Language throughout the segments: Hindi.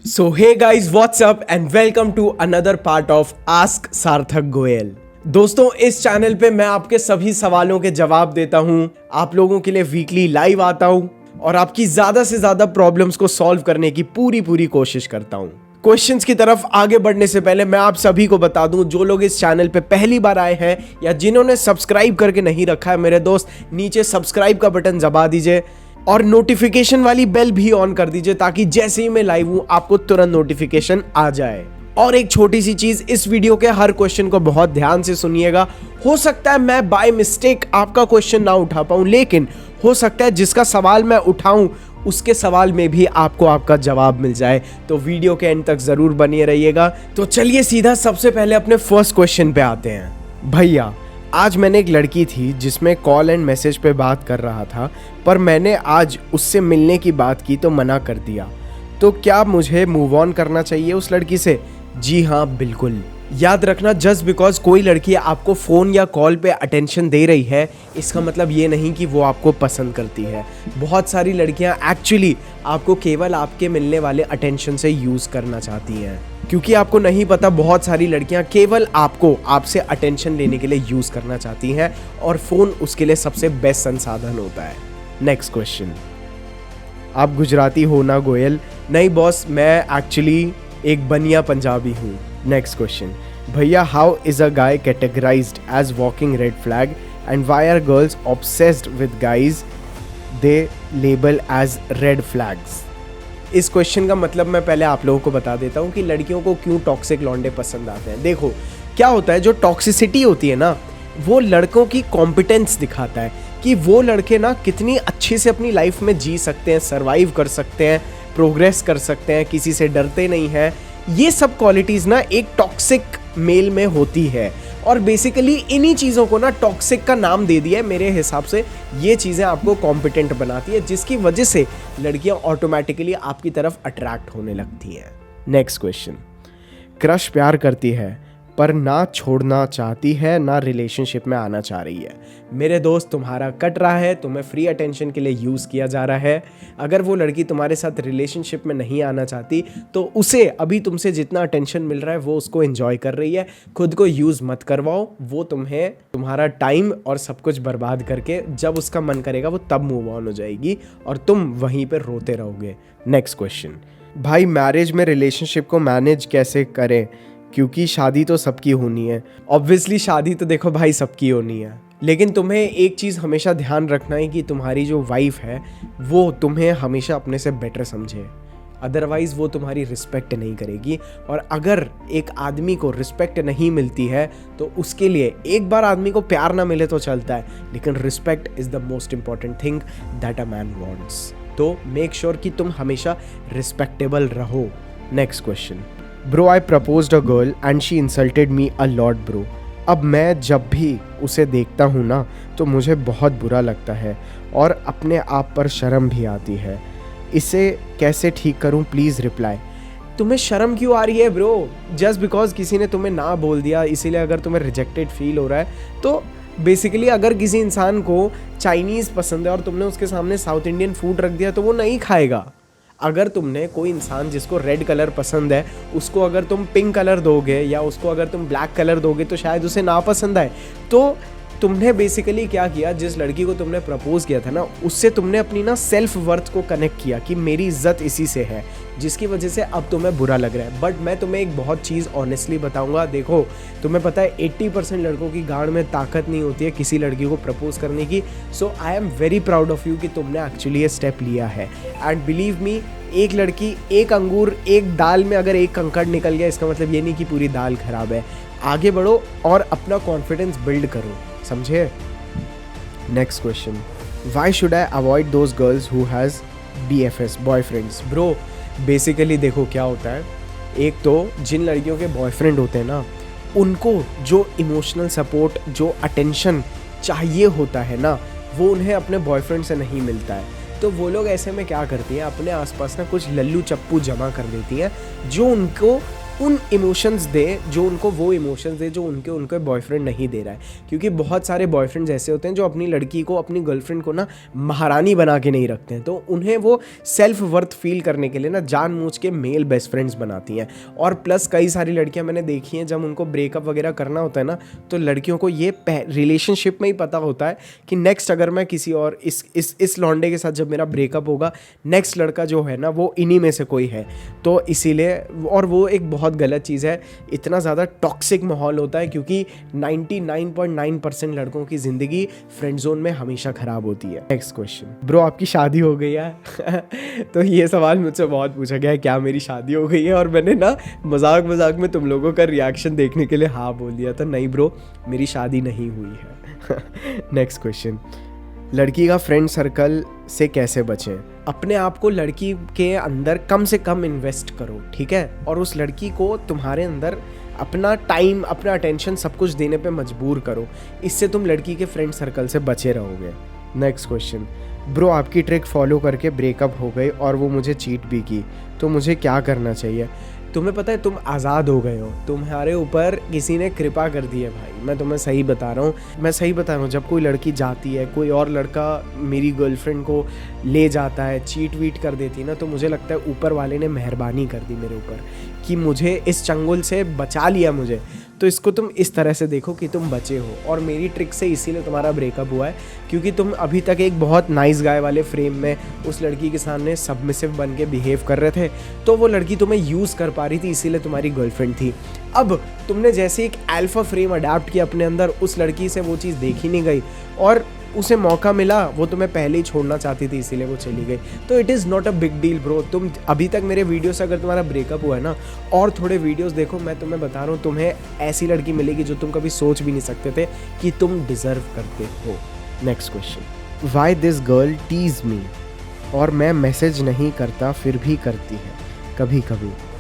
So hey guys, what's up and welcome to another part of Ask सार्थक गोयल। दोस्तों, इस चैनल पे मैं आपके सभी सवालों के जवाब देता हूं, आप लोगों के लिए वीकली लाइव आता हूं और आपकी ज्यादा से ज्यादा प्रॉब्लम्स को सॉल्व करने की पूरी कोशिश करता हूं। क्वेश्चंस की तरफ आगे बढ़ने से पहले मैं आप सभी को बता दूं, जो लोग इस चैनल पे पहली बार आए हैं या जिन्होंने सब्सक्राइब करके नहीं रखा है, मेरे दोस्त नीचे सब्सक्राइब का बटन दबा दीजिए और नोटिफिकेशन वाली बेल भी ऑन कर दीजिए ताकि जैसे ही मैं लाइव हूं आपको तुरंत नोटिफिकेशन आ जाए। और एक छोटी सी चीज, इस वीडियो के हर क्वेश्चन को बहुत ध्यान से सुनिएगा। हो सकता है मैं बाय मिस्टेक आपका क्वेश्चन ना उठा पाऊं, लेकिन हो सकता है जिसका सवाल मैं उठाऊं उसके सवाल में भी आपको आपका जवाब मिल जाए, तो वीडियो के एंड तक जरूर बने रहिएगा। तो चलिए सीधा सबसे पहले अपने फर्स्ट क्वेश्चन पे आते हैं। भैया, आज मैंने एक लड़की थी जिसमें कॉल एंड मैसेज पे बात कर रहा था, पर मैंने आज उससे मिलने की बात की तो मना कर दिया, तो क्या मुझे मूव ऑन करना चाहिए उस लड़की से? जी हाँ, बिल्कुल। याद रखना, जस्ट बिकॉज कोई लड़की आपको फ़ोन या कॉल पे अटेंशन दे रही है, इसका मतलब ये नहीं कि वो आपको पसंद करती है। बहुत सारी लड़कियां एक्चुअली आपको केवल आपके मिलने वाले अटेंशन से यूज़ करना चाहती हैं, क्योंकि आपको नहीं पता, बहुत सारी लड़कियां केवल आपको आपसे अटेंशन लेने के लिए यूज़ करना चाहती हैं और फ़ोन उसके लिए सबसे बेस्ट संसाधन होता है। Next question. आप गुजराती हो ना गोयल? नहीं बॉस, मैं एक्चुअली एक बनिया पंजाबी हूँ। Next question. भैया, how is a guy categorised as walking red flag and why are girls obsessed with guys they label as red flags? इस क्वेश्चन का मतलब मैं पहले आप लोगों को बता देता हूँ कि लड़कियों को क्यों टॉक्सिक लौंडे पसंद आते हैं। देखो क्या होता है, जो टॉक्सिसिटी होती है ना, वो लड़कों की कॉम्पिटेंस दिखाता है कि वो लड़के ना कितनी अच्छे से अपनी लाइफ में जी सकते हैं, सर्वाइव कर सकते हैं, प्रोग्रेस कर सकते हैं, किसी से डरते नहीं हैं। ये सब क्वालिटीज़ ना एक टॉक्सिक मेल में होती है और बेसिकली इन्हीं चीज़ों को ना टॉक्सिक का नाम दे दिया है। मेरे हिसाब से ये चीज़ें आपको कॉम्पिटेंट बनाती है, जिसकी वजह से लड़कियां ऑटोमेटिकली आपकी तरफ अट्रैक्ट होने लगती हैं। Next question. क्रश प्यार करती है पर ना छोड़ना चाहती है, ना रिलेशनशिप में आना चाह रही है। मेरे दोस्त, तुम्हारा कट रहा है, तुम्हें फ्री अटेंशन के लिए यूज़ किया जा रहा है। अगर वो लड़की तुम्हारे साथ रिलेशनशिप में नहीं आना चाहती तो उसे अभी तुमसे जितना अटेंशन मिल रहा है वो उसको एंजॉय कर रही है। खुद को यूज़ मत करवाओ, वो तुम्हें तुम्हारा टाइम और सब कुछ बर्बाद करके जब उसका मन करेगा वो तब मूव ऑन हो जाएगी और तुम वहीं पर रोते रहोगे। Next question. भाई, मैरिज में रिलेशनशिप को मैनेज कैसे करें, क्योंकि शादी तो सबकी होनी है। ऑब्वियसली शादी तो देखो भाई सबकी होनी है, लेकिन तुम्हें एक चीज़ हमेशा ध्यान रखना है कि तुम्हारी जो वाइफ है वो तुम्हें हमेशा अपने से बेटर समझे, अदरवाइज़ वो तुम्हारी रिस्पेक्ट नहीं करेगी। और अगर एक आदमी को रिस्पेक्ट नहीं मिलती है तो उसके लिए एक बार आदमी को प्यार ना मिले तो चलता है, लेकिन respect is the most important thing that a man wants. तो मेक श्योर कि तुम हमेशा रिस्पेक्टेबल रहो। Next question. Bro, I proposed a girl and she insulted me a lot bro. अब मैं जब भी उसे देखता हूँ ना तो मुझे बहुत बुरा लगता है और अपने आप पर शर्म भी आती है। इसे कैसे ठीक करूँ, प्लीज़ रिप्लाई। तुम्हें शर्म क्यों आ रही है ब्रो? जस्ट बिकॉज किसी ने तुम्हें ना बोल दिया इसीलिए अगर तुम्हें रिजेक्टेड फील हो रहा है तो बेसिकली अगर किसी इंसान को चाइनीज़ पसंद है और तुमने उसके सामने साउथ इंडियन फूड रख दिया तो वो नहीं खाएगा। अगर तुमने कोई इंसान जिसको रेड कलर पसंद है उसको अगर तुम पिंक कलर दोगे या उसको अगर तुम ब्लैक कलर दोगे तो शायद उसे ना पसंद आए। तो तुमने बेसिकली क्या किया, जिस लड़की को तुमने प्रपोज किया था ना उससे तुमने अपनी ना सेल्फ वर्थ को कनेक्ट किया कि मेरी इज्जत इसी से है, जिसकी वजह से अब तुम्हें बुरा लग रहा है। बट मैं तुम्हें एक बहुत चीज़ ऑनेस्टली बताऊंगा, देखो तुम्हें पता है 80% लड़कों की गांड में ताकत नहीं होती है किसी लड़की को प्रपोज करने की। So I am very proud of you कि तुमने एक्चुअली ये स्टेप लिया है। एंड बिलीव मी, एक लड़की, एक अंगूर, एक दाल में अगर एक कंकड़ निकल गया इसका मतलब ये नहीं कि पूरी दाल खराब है। आगे बढ़ो और अपना कॉन्फिडेंस बिल्ड करो, समझे? Next question. Why should I avoid those girls who has BFS, boyfriends? Bro basically देखो क्या होता है, एक तो जिन लड़कियों के बॉयफ्रेंड होते हैं ना उनको जो इमोशनल सपोर्ट, जो अटेंशन चाहिए होता है ना वो उन्हें अपने बॉयफ्रेंड से नहीं मिलता है। तो वो लोग ऐसे में क्या करती हैं, अपने आसपास ना कुछ लल्लू चप्पू जमा कर देती हैं जो उनको उन इमोशंस दे जो उनको वो इमोशंस दे जो उनके बॉयफ्रेंड नहीं दे रहा है। क्योंकि बहुत सारे बॉयफ्रेंड्स ऐसे होते हैं जो अपनी लड़की को, अपनी गर्लफ्रेंड को ना महारानी बना के नहीं रखते हैं, तो उन्हें वो सेल्फ वर्थ फील करने के लिए ना जानबूझ के मेल बेस्ट फ्रेंड्स बनाती हैं। और प्लस कई सारी लड़कियां मैंने देखी हैं, जब उनको ब्रेकअप वगैरह करना होता है ना, तो लड़कियों को ये रिलेशनशिप में ही पता होता है कि नेक्स्ट अगर मैं किसी और इस लौंडे के साथ जब मेरा ब्रेकअप होगा, नेक्स्ट लड़का जो है ना वो इन्हीं में से कोई है। तो इसीलिए, और वो एक बहुत गलत चीज़ है, इतना ज़्यादा टॉक्सिक माहौल होता है क्योंकि 99.9% लड़कों की ज़िंदगी फ्रेंड जोन में हमेशा ख़राब होती है। नेक्स्ट क्वेश्चन, ब्रो आपकी शादी हो गई है? तो ये सवाल मुझसे बहुत पूछा गया है, क्या मेरी शादी हो गई है? और मैंने ना मजाक में तुम लोगों का रिएक्शन देखने के लिए हाँ बोल दिया था। नहीं ब्रो, मेरी शादी नहीं हुई है। नेक्स्ट क्वेश्चन, लड़की का फ्रेंड सर्कल से कैसे बचें? अपने आप को लड़की के अंदर कम से कम इन्वेस्ट करो, ठीक है? और उस लड़की को तुम्हारे अंदर अपना टाइम, अपना अटेंशन सब कुछ देने पे मजबूर करो। इससे तुम लड़की के फ्रेंड सर्कल से बचे रहोगे। नेक्स्ट क्वेश्चन, ब्रो आपकी ट्रिक फॉलो करके ब्रेकअप हो गई और वो मुझे चीट भी की, तो मुझे क्या करना चाहिए? तुम्हें पता है तुम आज़ाद हो गए हो, तुम्हारे ऊपर किसी ने कृपा कर दी है भाई। मैं तुम्हें सही बता रहा हूँ, जब कोई लड़की जाती है, कोई और लड़का मेरी गर्लफ्रेंड को ले जाता है, चीट वीट कर देती है ना, तो मुझे लगता है ऊपर वाले ने मेहरबानी कर दी मेरे ऊपर कि मुझे इस चंगुल से बचा लिया मुझे। तो इसको तुम इस तरह से देखो कि तुम बचे हो, और मेरी ट्रिक से इसीलिए तुम्हारा ब्रेकअप हुआ है क्योंकि तुम अभी तक एक बहुत नाइस गाय वाले फ्रेम में उस लड़की के सामने सबमिसिव बन के बिहेव कर रहे थे, तो वो लड़की तुम्हें यूज़ कर पा रही थी, इसीलिए तुम्हारी गर्लफ्रेंड थी। अब तुमने जैसे एक अल्फा फ्रेम अडैप्ट किया अपने अंदर, उस लड़की से वो चीज़ देखी नहीं गई और उसे मौका मिला, वो तुम्हें पहले ही छोड़ना चाहती थी इसीलिए वो चली गई। तो it is not a big deal bro. तुम अभी तक मेरे वीडियो से अगर तुम्हारा ब्रेकअप हुआ है ना, और थोड़े वीडियोस देखो, मैं तुम्हें बता रहा हूँ तुम्हें ऐसी लड़की मिलेगी जो तुम कभी सोच भी नहीं सकते थे कि तुम डिज़र्व करते हो। Next question, why this girl tease me और मैं मैसेज नहीं करता फिर भी करती है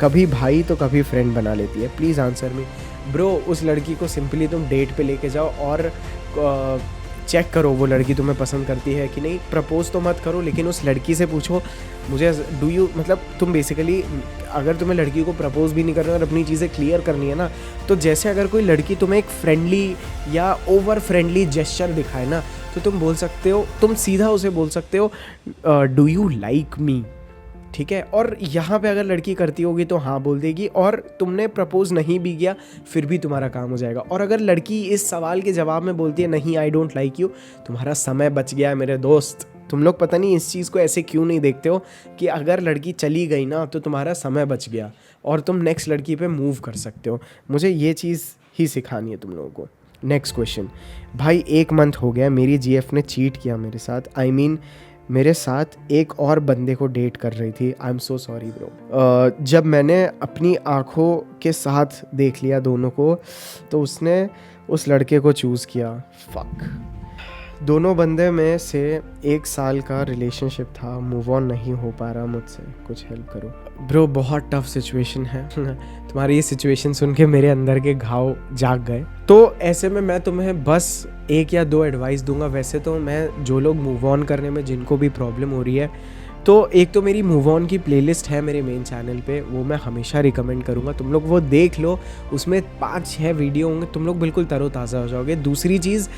कभी भाई तो कभी फ्रेंड बना लेती है, प्लीज़ आंसर मी। ब्रो उस लड़की को सिंपली तुम डेट पे लेके जाओ और चेक करो वो लड़की तुम्हें पसंद करती है कि नहीं। प्रपोज तो मत करो, लेकिन उस लड़की से पूछो मुझे डू यू, मतलब तुम बेसिकली अगर तुम्हें लड़की को प्रपोज भी नहीं करना और अपनी चीज़ें क्लियर करनी है ना, तो जैसे अगर कोई लड़की तुम्हें एक फ्रेंडली या ओवर फ्रेंडली जेस्चर दिखाए ना, तो तुम बोल सकते हो, तुम सीधा उसे बोल सकते हो डू यू लाइक मी, ठीक है? और यहाँ पे अगर लड़की करती होगी तो हाँ बोल देगी, और तुमने प्रपोज नहीं भी किया फिर भी तुम्हारा काम हो जाएगा। और अगर लड़की इस सवाल के जवाब में बोलती है नहीं आई डोंट लाइक यू, तुम्हारा समय बच गया है मेरे दोस्त। तुम लोग पता नहीं इस चीज़ को ऐसे क्यों नहीं देखते हो कि अगर लड़की चली गई ना तो तुम्हारा समय बच गया और तुम नेक्स्ट लड़की पे मूव कर सकते हो। मुझे ये चीज़ ही सिखानी है तुम लोगों को। नेक्स्ट क्वेश्चन, भाई 1 मंथ हो गया मेरी जीएफ ने चीट किया मेरे साथ, आई मीन मेरे साथ एक और बंदे को डेट कर रही थी। I am so sorry bro. जब मैंने अपनी आँखों के साथ देख लिया दोनों को, तो उसने उस लड़के को चूज़ किया। फक। दोनों बंदे में से 1 साल का रिलेशनशिप था, मूव ऑन नहीं हो पा रहा मुझसे, कुछ हेल्प करो। ब्रो बहुत टफ सिचुएशन है। तुम्हारी ये सिचुएशन सुन के मेरे अंदर के घाव जाग गए। तो ऐसे में मैं तुम्हें बस 1 या 2 एडवाइस दूंगा। वैसे तो मैं जो लोग मूव ऑन करने में जिनको भी प्रॉब्लम हो रही है, तो एक तो मेरी मूव ऑन की प्लेलिस्ट है मेरे मेन चैनल पे, वो मैं हमेशा रिकमेंड करूँगा, तुम लोग वो देख लो। उसमें 5-6 वीडियो होंगे, तुम लोग बिल्कुल तरोताज़ा हो जाओगे। दूसरी चीज़,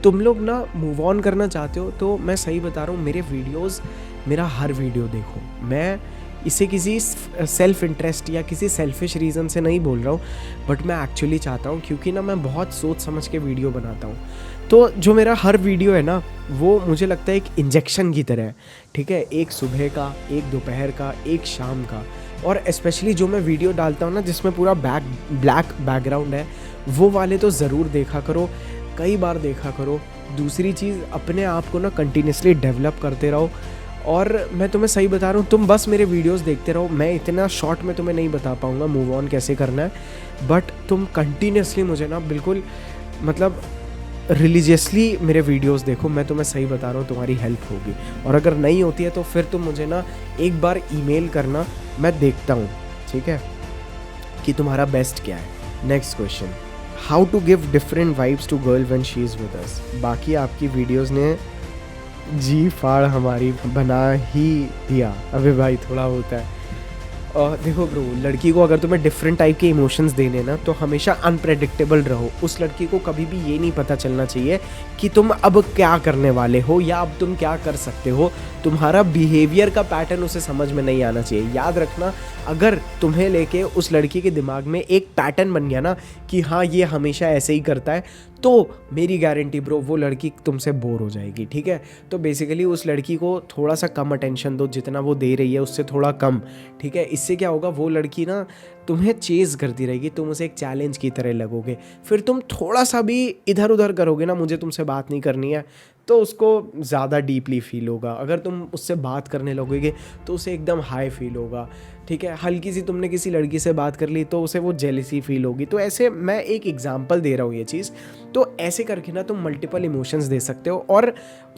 तुम लोग ना मूव ऑन करना चाहते हो तो मैं सही बता रहा हूँ, मेरे वीडियोस, मेरा हर वीडियो देखो। मैं इसे किसी सेल्फ इंटरेस्ट या किसी सेल्फिश रीज़न से नहीं बोल रहा हूँ, बट मैं एक्चुअली चाहता हूँ, क्योंकि ना मैं बहुत सोच समझ के वीडियो बनाता हूँ। तो जो मेरा हर वीडियो है ना, वो मुझे लगता है एक इंजेक्शन की तरह है, ठीक है? एक सुबह का, एक दोपहर का, एक शाम का। और स्पेशली जो मैं वीडियो डालता हूँ ना जिसमें पूरा ब्लैक बैकग्राउंड है, वो वाले तो ज़रूर देखा करो, कई बार देखा करो। दूसरी चीज़, अपने आप को ना कंटिन्यूसली डेवलप करते रहो। और मैं तुम्हें सही बता रहा हूँ, तुम बस मेरे वीडियोस देखते रहो। मैं इतना शॉर्ट में तुम्हें नहीं बता पाऊँगा मूव ऑन कैसे करना है, बट तुम कंटिन्यूसली मुझे ना बिल्कुल मतलब रिलीजियसली मेरे वीडियोस देखो। मैं तुम्हें सही बता रहा हूँ, तुम्हारी हेल्प होगी। और अगर नहीं होती है तो फिर तुम मुझे ना एक बार ईमेल करना, मैं देखता हूँ, ठीक है, कि तुम्हारा बेस्ट क्या है। Next question, how to give different vibes to girl when she is with us. बाकी आपकी वीडियोस ने जी फाड़ हमारी बना ही दिया। अबे भाई थोड़ा होता है। देखो ब्रो, लड़की को अगर तुम्हें डिफरेंट टाइप के इमोशंस देने ना, तो हमेशा अनप्रेडिक्टेबल रहो। उस लड़की को कभी भी ये नहीं पता चलना चाहिए कि तुम अब क्या करने वाले हो या अब तुम क्या कर सकते हो। तुम्हारा बिहेवियर का पैटर्न उसे समझ में नहीं आना चाहिए। याद रखना, अगर तुम्हें लेके उस लड़की के दिमाग में एक पैटर्न बन गया ना कि हाँ ये हमेशा ऐसे ही करता है, तो मेरी गारंटी ब्रो वो लड़की तुमसे बोर हो जाएगी। ठीक है, तो बेसिकली उस लड़की को थोड़ा सा कम अटेंशन दो, जितना वो दे रही है उससे थोड़ा कम। ठीक है, इससे क्या होगा, वो लड़की ना तुम्हें चेज़ करती रहेगी, तुम उसे एक चैलेंज की तरह लगोगे। फिर तुम थोड़ा सा भी इधर उधर करोगे ना, मुझे तुमसे बात नहीं करनी है, तो उसको ज़्यादा डीपली फील होगा। अगर तुम उससे बात करने लगोगे तो उसे एकदम हाई फील होगा। ठीक है, हल्की सी तुमने किसी लड़की से बात कर ली तो उसे वो जेलसी फील होगी। तो ऐसे मैं एक एग्जांपल दे रहा हूँ ये चीज़। तो ऐसे करके ना तुम मल्टीपल इमोशंस दे सकते हो और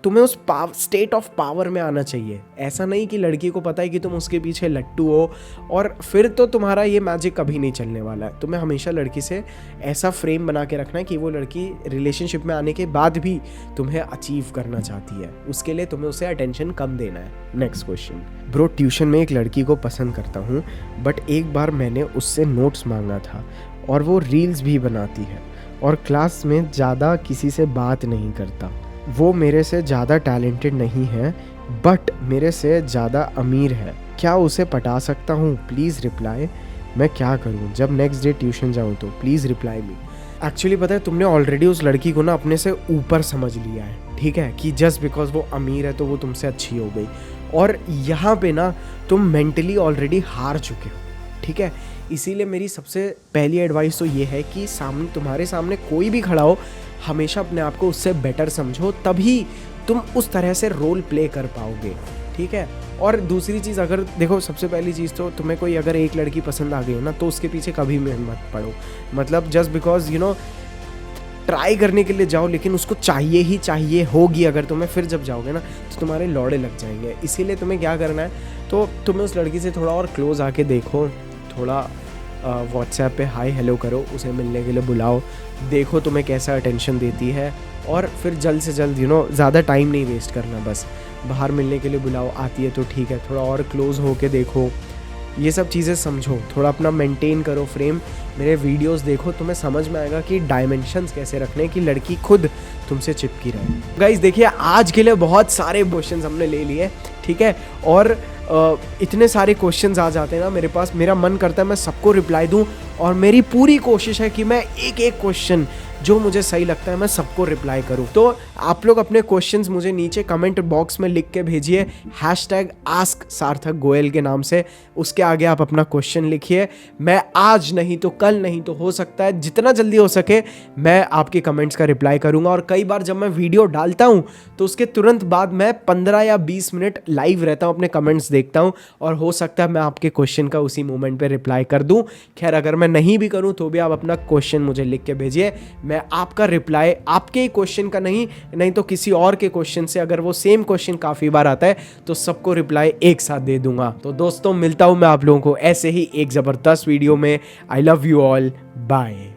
तुम्हें उस स्टेट ऑफ पावर में आना चाहिए। ऐसा नहीं कि लड़की को पता है कि तुम उसके पीछे लट्टू हो और फिर तो तुम्हारा ये मैजिक कभी नहीं चलने वाला है। तुम्हें हमेशा लड़की से ऐसा फ्रेम बना के रखना है कि वो लड़की रिलेशनशिप में आने के बाद भी तुम्हें अचीव करना चाहती है। उसके लिए तुम्हें उसे अटेंशन कम देना है। नेक्स्ट क्वेश्चन ब्रो, ट्यूशन में एक लड़की को पसंद करता हूँ, बट एक बार मैंने उससे नोट्स मांगा था और वो रील्स भी बनाती है और क्लास में ज़्यादा किसी से बात नहीं करता। वो मेरे से ज़्यादा टैलेंटेड नहीं है बट मेरे से ज़्यादा अमीर है। क्या उसे पटा सकता हूँ? Please reply. मैं क्या करूँ? जब नेक्स्ट डे ट्यूशन जाऊँ तो प्लीज़ रिप्लाई मी। एक्चुअली पता है, तुमने ऑलरेडी उस लड़की को ना अपने से ऊपर समझ लिया है। ठीक है, कि जस्ट बिकॉज वो अमीर है तो वो तुमसे अच्छी हो गई, और यहाँ पे ना तुम मेंटली ऑलरेडी हार चुके हो। ठीक है, इसीलिए मेरी सबसे पहली एडवाइस तो ये है कि तुम्हारे सामने कोई भी खड़ा हो, हमेशा अपने आप को उससे बेटर समझो, तभी तुम उस तरह से रोल प्ले कर पाओगे। ठीक है, और दूसरी चीज़, अगर देखो, सबसे पहली चीज़ तो तुम्हें कोई अगर एक लड़की पसंद आ गई ना तो उसके पीछे कभी मत पड़ो। मतलब जस्ट बिकॉज ट्राई करने के लिए जाओ, लेकिन उसको चाहिए ही चाहिए होगी अगर तुम्हें, फिर जब जाओगे ना तो तुम्हारे लौड़े लग जाएंगे। इसीलिए तुम्हें क्या करना है, तो तुम्हें उस लड़की से थोड़ा और क्लोज आके देखो, थोड़ा व्हाट्सएप पे हाय हेलो करो, उसे मिलने के लिए बुलाओ, देखो तुम्हें कैसा अटेंशन देती है, और फिर जल्द से जल्द ज़्यादा टाइम नहीं वेस्ट करना, बस बाहर मिलने के लिए बुलाओ, आती है तो ठीक है, थोड़ा और क्लोज होके देखो, ये सब चीज़ें समझो, थोड़ा अपना मेंटेन करो फ्रेम। मेरे वीडियोस देखो, तुम्हें समझ में आएगा कि डायमेंशंस कैसे रखने कि लड़की खुद तुमसे चिपकी रहे। गाइस देखिए, आज के लिए बहुत सारे क्वेश्चंस हमने ले लिए। ठीक है, और इतने सारे क्वेश्चंस आ जाते हैं ना मेरे पास, मेरा मन करता है मैं सबको रिप्लाई दूं, और मेरी पूरी कोशिश है कि मैं एक एक क्वेश्चन जो मुझे सही लगता है मैं सबको रिप्लाई करूं। तो आप लोग अपने क्वेश्चंस मुझे नीचे कमेंट बॉक्स में लिख के भेजिए, #AskSarthakGoel के नाम से। उसके आगे आप अपना क्वेश्चन लिखिए। मैं आज नहीं तो कल, नहीं तो हो सकता है जितना जल्दी हो सके मैं आपके कमेंट्स का रिप्लाई करूंगा। और कई बार जब मैं वीडियो डालता हूं तो उसके तुरंत बाद मैं 15 या 20 मिनट लाइव रहता हूं, अपने कमेंट्स देखता हूं, और हो सकता है मैं आपके क्वेश्चन का उसी मोमेंट पे रिप्लाई कर दूं। खैर, अगर मैं नहीं भी करूं तो भी आप अपना क्वेश्चन मुझे लिख के भेजिए, मैं आपका रिप्लाई आपके क्वेश्चन का नहीं तो किसी और के क्वेश्चन से, अगर वो सेम क्वेश्चन काफ़ी बार आता है तो सबको रिप्लाई एक साथ दे दूंगा। तो दोस्तों, मिलता हूं मैं आप लोगों को ऐसे ही एक ज़बरदस्त वीडियो में। I love you all, bye.